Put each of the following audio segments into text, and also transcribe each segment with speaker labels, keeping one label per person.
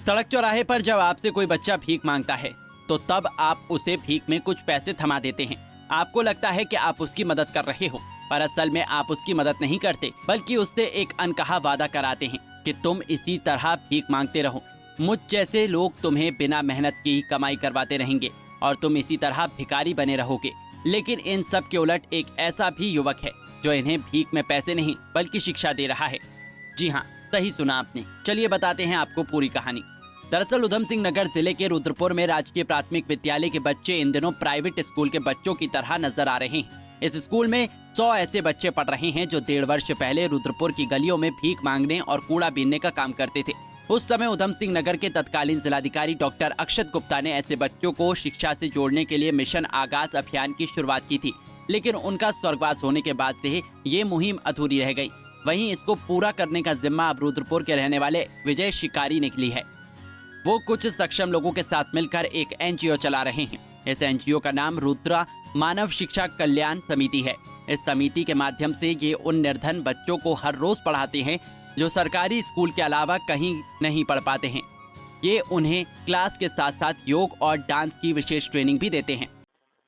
Speaker 1: सड़क चौराहे पर जब आपसे कोई बच्चा भीख मांगता है तो तब आप उसे भीख में कुछ पैसे थमा देते हैं। आपको लगता है कि आप उसकी मदद कर रहे हो, पर असल में आप उसकी मदद नहीं करते, बल्कि उससे एक अनकहा वादा कराते हैं कि तुम इसी तरह भीख मांगते रहो। मुझ जैसे लोग तुम्हें बिना मेहनत की ही कमाई करवाते रहेंगे और तुम इसी तरह भिखारी बने रहोगे। लेकिन इन सब के उलट एक ऐसा भी युवक है जो इन्हें भीख में पैसे नहीं बल्कि शिक्षा दे रहा है। जी हाँ, सही सुना आपने। चलिए बताते हैं आपको पूरी कहानी। दरअसल उधम सिंह नगर जिले के रुद्रपुर में राजकीय प्राथमिक विद्यालय के बच्चे इन दिनों प्राइवेट स्कूल के बच्चों की तरह नजर आ रहे हैं। इस स्कूल में 100 ऐसे बच्चे पढ़ रहे हैं जो 1.5 वर्ष पहले रुद्रपुर की गलियों में भीख मांगने और कूड़ा बीनने का काम करते थे। उस समय उधम सिंह नगर के तत्कालीन जिलाधिकारी डॉक्टर अक्षत गुप्ता ने ऐसे बच्चों को शिक्षा से जोड़ने के लिए मिशन आगाज अभियान की शुरुआत की थी, लेकिन उनका स्वर्गवास होने के बाद से ये मुहिम अधूरी रह गई। वहीं इसको पूरा करने का जिम्मा अब रुद्रपुर के रहने वाले विजय शिकारी ने ली है। वो कुछ सक्षम लोगों के साथ मिलकर एक एनजीओ चला रहे हैं। इस एनजीओ का नाम रुद्रा मानव शिक्षा कल्याण समिति है। इस समिति के माध्यम से ये उन निर्धन बच्चों को हर रोज पढ़ाते हैं जो सरकारी स्कूल के अलावा कहीं नहीं पढ़ पाते हैं। ये उन्हें क्लास के साथ साथ योग और डांस की विशेष ट्रेनिंग भी देते हैं।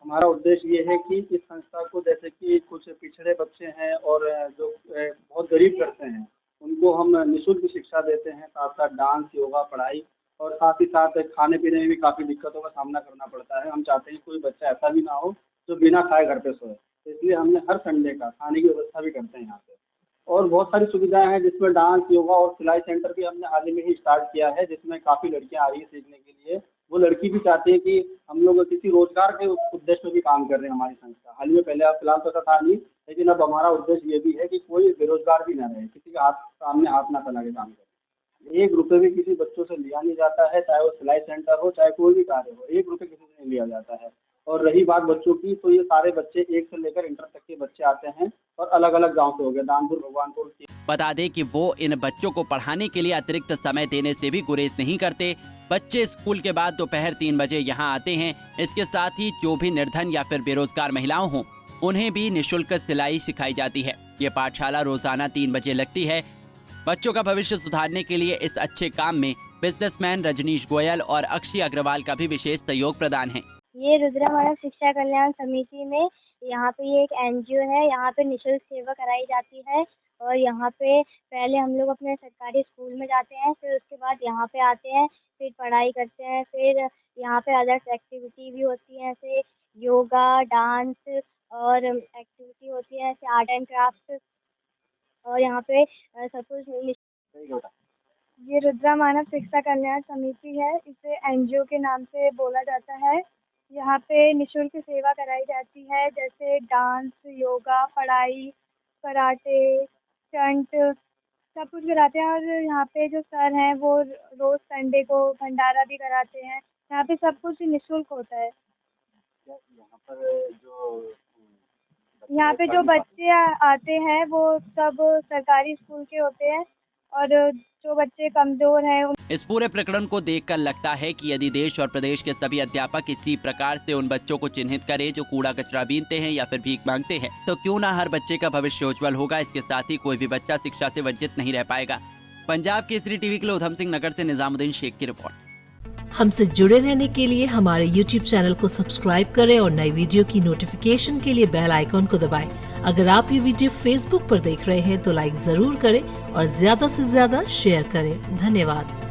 Speaker 2: हमारा उद्देश्य ये है कि इस संस्था को, जैसे कि कुछ पिछड़े बच्चे हैं और जो बहुत गरीब करते हैं, उनको हम निःशुल्क शिक्षा देते हैं, साथ साथ डांस, योगा, पढ़ाई और साथ ही साथ खाने पीने में भी काफ़ी दिक्कतों का सामना करना पड़ता है। हम चाहते हैं कोई बच्चा ऐसा भी ना हो जो बिना खाए घर पे सोए, तो इसलिए हमने हर संडे का खाने की व्यवस्था भी करते हैं यहाँ पे। और बहुत सारी सुविधाएं हैं जिसमें डांस, योगा और सिलाई सेंटर भी हमने हाल ही में ही स्टार्ट किया है, जिसमें काफ़ी लड़कियां आ रही है सीखने के लिए। वो लड़की भी चाहती है कि हम लोग किसी रोजगार के उद्देश्य में भी काम कर रहे हैं हमारी संस्था। हाल ही में पहले फिलहाल तो ऐसा था नहीं, लेकिन अब हमारा उद्देश्य ये भी है कि कोई बेरोजगार भी ना रहे, किसी के सामने हाथ ना फैला के काम करे। 1 रुपये भी किसी बच्चों से लिया नहीं जाता है, चाहे वो सिलाई सेंटर हो, चाहे कोई भी कार्य हो, 1 रुपये किसी से नहीं लिया जाता है। और रही बात बच्चों की, तो ये सारे बच्चे 1 से लेकर इंटर तक के बच्चे आते हैं और अलग अलग गाँव से हो गए, दानपुर, भगवानपुर।
Speaker 1: बता दें कि वो इन बच्चों को पढ़ाने के लिए अतिरिक्त समय देने से भी गुरेज नहीं करते। बच्चे स्कूल के बाद दोपहर 3 बजे यहाँ आते हैं। इसके साथ ही जो भी निर्धन या फिर बेरोजगार महिलाओं हों, उन्हें भी निःशुल्क सिलाई सिखाई जाती है। ये पाठशाला रोजाना 3 बजे लगती है। बच्चों का भविष्य सुधारने के लिए इस अच्छे काम में बिजनेसमैन रजनीश गोयल और अक्षय अग्रवाल का भी विशेष सहयोग प्रदान है।
Speaker 3: ये रुद्रा मानव शिक्षा कल्याण समिति में यहाँ पे ये एक एनजीओ है। यहाँ पे निःशुल्क सेवा कराई जाती है और यहाँ पे पहले हम लोग अपने सरकारी स्कूल में जाते हैं, फिर उसके बाद यहाँ पे आते हैं, फिर पढ़ाई करते हैं, फिर यहाँ पे अदर्स एक्टिविटी भी होती है, जैसे योगा, डांस और एक्टिविटी होती है, जैसे आर्ट एंड क्राफ्ट। और यहाँ पे सब कुछ। ये रुद्रा मानव शिक्षा कल्याण समिति है, इसे एनजीओ के नाम से बोला जाता है। यहाँ पे निःशुल्क सेवा कराई जाती है, जैसे डांस, योगा, पढ़ाई, कराटे, स्टंट, सब कुछ कराते हैं। और यहाँ पे जो सर हैं वो रोज़ संडे को भंडारा भी कराते हैं। यहाँ पे सब कुछ निःशुल्क होता है। यहाँ पे जो बच्चे आते हैं वो सब सरकारी स्कूल के होते हैं और जो बच्चे कमजोर हैं।
Speaker 1: इस पूरे प्रकरण को देखकर लगता है कि यदि देश और प्रदेश के सभी अध्यापक इसी प्रकार से उन बच्चों को चिन्हित करें जो कूड़ा कचरा बीनते हैं या फिर भीख मांगते हैं, तो क्यों ना हर बच्चे का भविष्य उज्जवल होगा। इसके साथ ही कोई भी बच्चा शिक्षा से वंचित नहीं रह पाएगा। पंजाब केसरी टीवी के लिए उधम सिंह नगर से निजामुद्दीन शेख की रिपोर्ट।
Speaker 4: हमसे जुड़े रहने के लिए हमारे YouTube चैनल को सब्सक्राइब करें और नई वीडियो की नोटिफिकेशन के लिए बेल आइकॉन को दबाएं। अगर आप ये वीडियो Facebook पर देख रहे हैं तो लाइक जरूर करें और ज्यादा से ज्यादा शेयर करें। धन्यवाद।